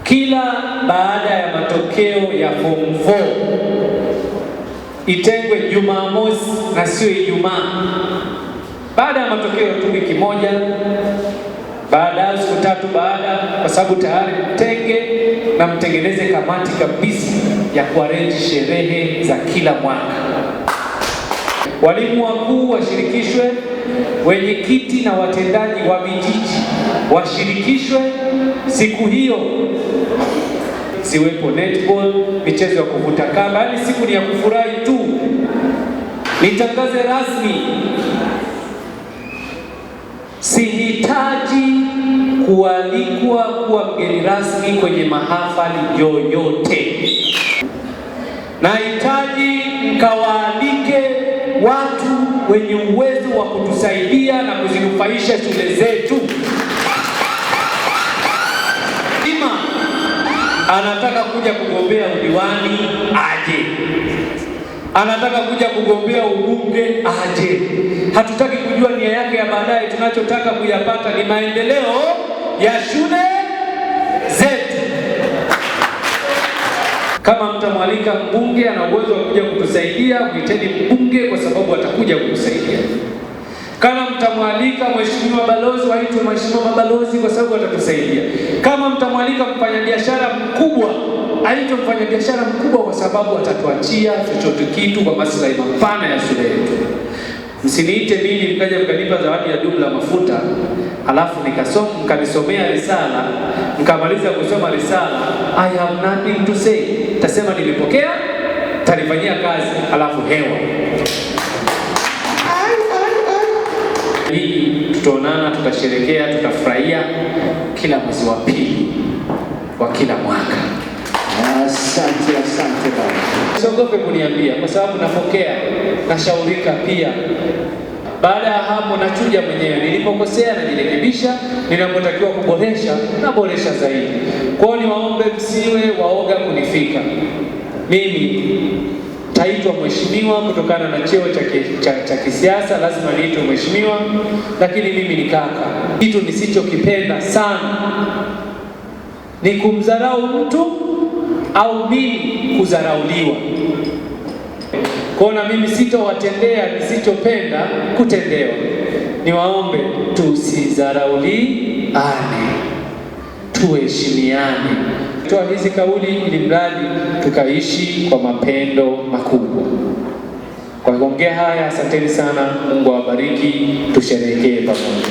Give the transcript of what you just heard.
kila baada ya matokeo ya form 4 itengwe Jumamosi na sio Ijumaa. Baada ya matokeo tu wiki moja, baada ya siku 3 baada, kwa sababu tayari mtenge na mtengeneze kamati kabisa ya kuarrange sherehe za kila mwaka. Walimu wakuu washirikishwe, wenyekiti na watendaji wa vijiji washirikishwe siku hiyo. Siwepo netball, michezo ya kuvuta kamba, yaani siku ni ya kufurahi tu. Nitangaze rasmi, sihitaji kualikwa kuwa mgeni rasmi kwenye mahafali yoyote. Nahitaji mkawaalike watu wenye uwezo wa kutusaidia na kuzinufaisha shule zetu. Ima anataka kuja kugombea udiwani aje, anataka kuja kugombea ubunge aje. Hatutaki kujua nia yake ya baadaye. Tunachotaka kuyapata ni maendeleo ya shule zetu. Kama mtamwalika mbunge ana uwezo wa kuja kutusaidia, mwiteni mbunge kwa sababu atakuja kutusaidia. Kama mtamwalika mheshimiwa balozi, waitwe mheshimiwa mabalozi kwa sababu atatusaidia. Kama mtamwalika mfanyabiashara mkubwa, aitwe mfanyabiashara mkubwa kwa sababu atatuachia chochote kitu kwa maslahi mapana ya shule yetu. Msiniite mimi mkaja mkanipa zawadi ya jumla mafuta, alafu mkanisomea risala, mkamaliza kusoma risala, I have nothing to say. Tasema nimepokea, talifanyia kazi, alafu hewa. Tutaonana, tutasherekea, tutafurahia kila mwezi wa pili wa kila mwaka. Asante, asante baba. Usiogope kuniambia kwa sababu napokea, nashaurika pia. Baada ya hapo nachuja mwenyewe, nilipokosea najirekebisha, ninapotakiwa kuboresha naboresha zaidi. Kwa hiyo niwaombe msiwe waoga kunifika. Mimi taitwa mheshimiwa kutokana na cheo cha kisiasa, lazima niitwe mheshimiwa, lakini mimi ni kaka. Kitu nisichokipenda sana ni kumdharau mtu au mimi kudharauliwa. Kwa na mimi sitowatendea nisichopenda kutendewa. Niwaombe tusidharauliane, tuheshimiane. Toa hizi kauli ili mradi tukaishi kwa mapendo makubwa. Kwa kuongea haya, asanteni sana. Mungu awabariki, tusherehekee pamoja.